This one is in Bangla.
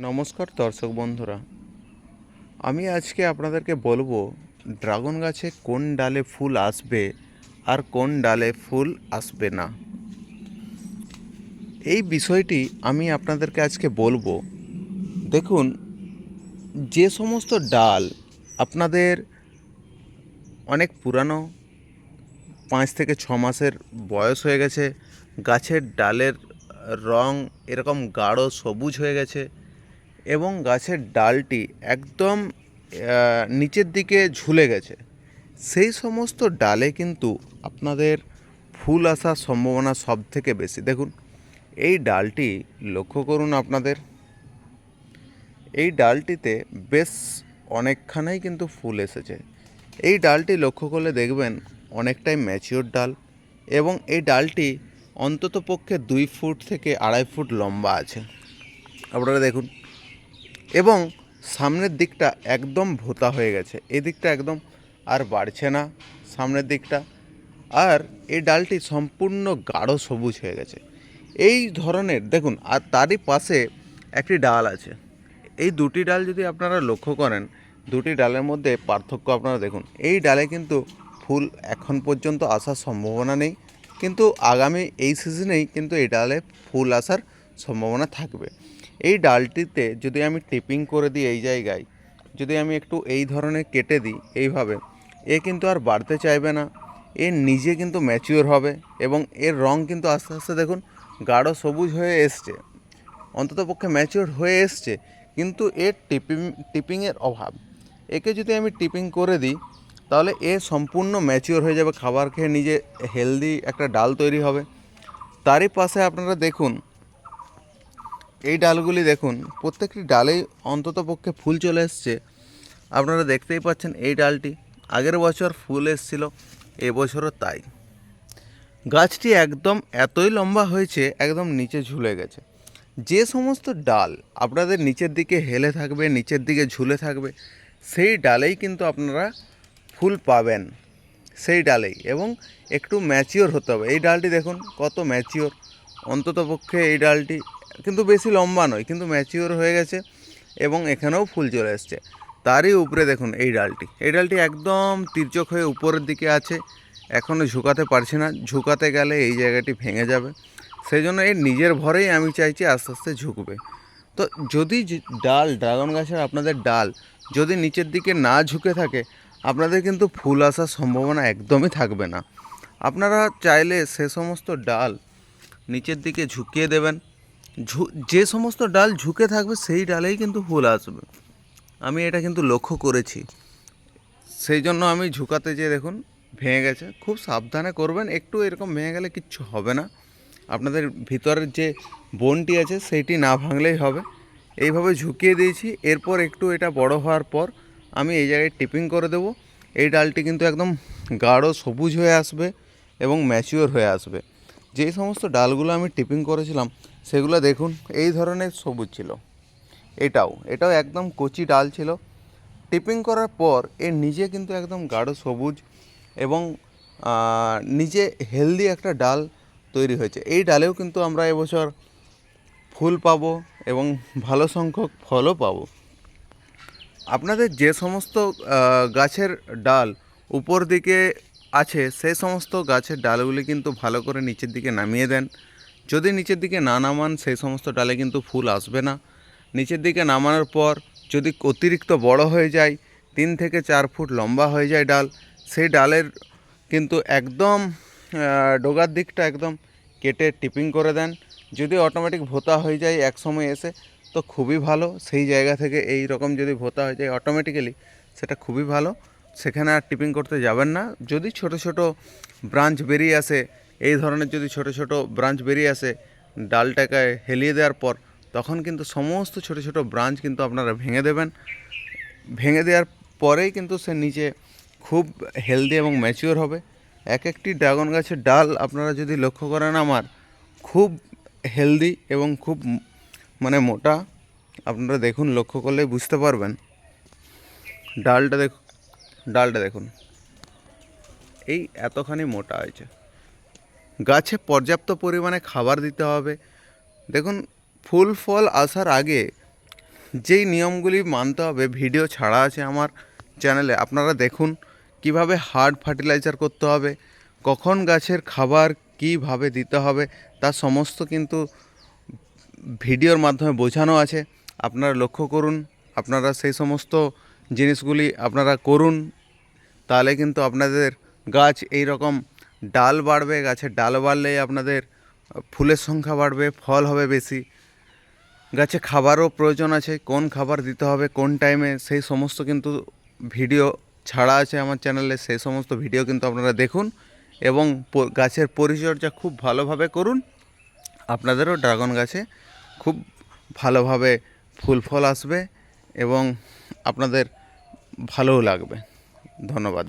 নমস্কার দর্শক বন্ধুরা, আমি আজকে আপনাদেরকে বলবো ড্রাগন গাছে কোন ডালে ফুল আসবে আর কোন ডালে ফুল আসবে না। এই বিষয়টি আমি আপনাদেরকে আজকে বলবো। দেখুন, যে সমস্ত ডাল আপনাদের অনেক পুরানো, 5 থেকে 6 মাসের বয়স হয়ে গেছে, গাছের ডালের রং এরকম গাঢ় সবুজ হয়ে গেছে এবং গাছের ডালটি একদম নিচের দিকে ঝুলে গেছে, সেই সমস্ত ডালে কিন্তু আপনাদের ফুল আসার সম্ভাবনা সব থেকে বেশি। দেখুন, এই ডালটি লক্ষ্য করুন আপনাদের, এই ডালটিতে বেশ অনেকখানেই কিন্তু ফুল এসেছে। এই ডালটি লক্ষ্য করলে দেখবেন অনেকটাই ম্যাচিওর ডাল এবং এই ডালটি অন্তত পক্ষে 2 ফুট থেকে 2.5 ফুট লম্বা আছে, আপনারা দেখুন। এবং সামনের দিকটা একদম ভোঁতা হয়ে গেছে, এদিকটা একদম আর বাড়ছে না সামনের দিকটা, আর এই ডালটি সম্পূর্ণ গাঢ় সবুজ হয়ে গেছে। এই ধরনের দেখুন, আর তারই পাশে একটি ডাল আছে। এই দুটি ডাল যদি আপনারা লক্ষ্য করেন, দুটি ডালের মধ্যে পার্থক্য আপনারা দেখুন। এই ডালে কিন্তু ফুল এখন পর্যন্ত আসার সম্ভাবনা নেই, কিন্তু আগামী এই সিজনেই কিন্তু এই ডালে ফুল আসার সম্ভাবনা থাকবে। এই ডালটিতে যদি আমি টিপিং করে দিই, এই জায়গায় যদি আমি একটু এই ধরনের কেটে দিই এইভাবে, এ কিন্তু আর বাড়তে চাইবে না, এ নিজে কিন্তু ম্যাচিওর হবে এবং এর রং কিন্তু আস্তে আস্তে দেখুন গাঢ় সবুজ হয়ে এসছে, অন্ততপক্ষে ম্যাচিওর হয়ে এসছে। কিন্তু এর টিপিংয়ের অভাব। একে যদি আমি টিপিং করে দিই তাহলে এ সম্পূর্ণ ম্যাচিওর হয়ে যাবে, খাবার খেয়ে নিজে হেলদি একটা ডাল তৈরি হবে। তারই পাশে আপনারা দেখুন, এই ডালগুলি দেখুন, প্রত্যেকটি ডালেই অন্ততপক্ষে ফুল চলে এসছে। আপনারা দেখতেই পাচ্ছেন এই ডালটি আগের বছর ফুল এসেছিল, এবছরও তাই। গাছটি একদম এতই লম্বা হয়েছে, একদম নিচে ঝুলে গেছে। যে সমস্ত ডাল আপনাদের নিচের দিকে হেলে থাকবে, নিচের দিকে ঝুলে থাকবে, সেই ডালেই কিন্তু আপনারা ফুল পাবেন, সেই ডালেই। এবং একটু ম্যাচিওর হতে হবে। এই ডালটি দেখুন কত ম্যাচিওর, অন্ততপক্ষে এই ডালটি কিন্তু বেশি লম্বা নয়, কিন্তু ম্যাচিওর হয়ে গেছে এবং এখানেও ফুল চলে এসছে। তারই উপরে দেখুন এই ডালটি একদম তির্যক হয়ে উপরের দিকে আছে, এখনও ঝুঁকাতে পারছি না, ঝুঁকাতে গেলে এই জায়গাটি ভেঙে যাবে। সেই জন্য এর নিজের ভরেই আমি চাইছি আস্তে আস্তে ঝুঁকবে। তো যদি ডাল, ড্রাগন গাছের আপনাদের ডাল যদি নিচের দিকে না ঝুঁকে থাকে, আপনাদের কিন্তু ফুল আসার সম্ভাবনা একদমই থাকবে না। আপনারা চাইলে সে সমস্ত ডাল নিচের দিকে ঝুঁকিয়ে দেবেন, যে সমস্ত ডাল ঝুঁকে থাকবে সেই ডালেই কিন্তু ফুল আসবে। আমি এটা কিন্তু লক্ষ্য করেছি, সেই জন্য আমি ঝুঁকাতে যেয়ে দেখুন ভেঙে গেছে। খুব সাবধানে করবেন, একটু এরকম ভেঙে গেলে কিচ্ছু হবে না, আপনাদের ভিতরের যে বোনটি আছে সেইটি না ভাঙলেই হবে। এইভাবে ঝুঁকিয়ে দিয়েছি। এরপর একটু এটা বড় হওয়ার পর আমি এই জায়গায় টিপিং করে দেব। এই ডালটি কিন্তু একদম গাঢ় সবুজ হয়ে আসবে এবং ম্যাচিওর হয়ে আসবে। যেই সমস্ত ডালগুলো আমি টিপিং করেছিলাম সেগুলো দেখুন এই ধরনের সবুজ ছিল, এটাও একদম কচি ডাল ছিল। টিপিং করার পর এর নিজে কিন্তু একদম গাঢ় সবুজ এবং নিজে হেলদি একটা ডাল তৈরি হয়েছে। এই ডালেও কিন্তু আমরা এবছর ফুল পাবো এবং ভালো সংখ্যক ফলও পাবো। আপনাদের যে সমস্ত গাছের ডাল উপর দিকে আছে, সেই সমস্ত গাছের ডালগুলি কিন্তু ভালো করে নিচের দিকে নামিয়ে দেন। যদি নিচের দিকে না নামান, সেই সমস্ত ডালে কিন্তু ফুল আসবে না। নিচের দিকে নামানোর পর যদি অতিরিক্ত বড় হয়ে যায়, 3 থেকে 4 ফুট লম্বা হয়ে যায় ডাল, সেই ডালের কিন্তু একদম ডগার দিকটা একদম কেটে টিপিং করে দেন। যদি অটোমেটিক ভোঁতা হয়ে যায় এক সময় এসে, তো খুবই ভালো। সেই জায়গা থেকে এই রকম যদি ভোঁতা হয়ে যায় অটোমেটিক্যালি, সেটা খুবই ভালো, সেখানে আর টিপিং করতে যাবেন না। যদি ছোট ছোট ব্রাঞ্চ বেরিয়ে আসে, এই ধরনের যদি ছোট ছোট ব্রাঞ্চ বেরিয়ে আসে ডালটাকে হেলিয়ে দেওয়ার পর, তখন কিন্তু সমস্ত ছোট ছোট ব্রাঞ্চ কিন্তু আপনারা ভেঙে দেবেন। ভেঙে দেওয়ার পরেই কিন্তু সে নিচে খুব হেলদি এবং ম্যাচিওর হবে। এক একটি ড্রাগন গাছের ডাল আপনারা যদি লক্ষ্য করেন আমার, খুব হেলদি এবং খুব মানে মোটা। আপনারা দেখুন, লক্ষ্য করলেই বুঝতে পারবেন। ডালটা দেখুন এই এতখানি মোটা হয়েছে। গাছে পর্যাপ্ত পরিমাণে খাবার দিতে হবে। দেখুন, ফুল ফল আসার আগে যেই নিয়মগুলি মানতে হবে ভিডিও ছাড়া আছে আমার চ্যানেলে, আপনারা দেখুন কিভাবে হার্ড ফার্টিলাইজার করতে হবে, কখন গাছের খাবার কিভাবে দিতে হবে, তার সমস্ত কিন্তু ভিডিওর মাধ্যমে বোঝানো আছে। আপনারা লক্ষ্য করুন, আপনারা সেই সমস্ত জিনিসগুলি আপনারা করুন, তাহলে কিন্তু আপনাদের গাছ এই রকম ডাল বাড়বে। গাছের ডাল বাড়লেই আপনাদের ফুলের সংখ্যা বাড়বে, ফল হবে বেশি। গাছে খাবারও প্রয়োজন আছে, কোন খাবার দিতে হবে কোন টাইমে, সেই সমস্ত কিন্তু ভিডিও ছাড়া আছে আমার চ্যানেলে। সেই সমস্ত ভিডিও কিন্তু আপনারা দেখুন এবং গাছের পরিচর্যা খুব ভালোভাবে করুন। আপনাদেরও ড্রাগন গাছে খুব ভালোভাবে ফুল ফল আসবে এবং আপনাদের ভালোও লাগবে। ধন্যবাদ।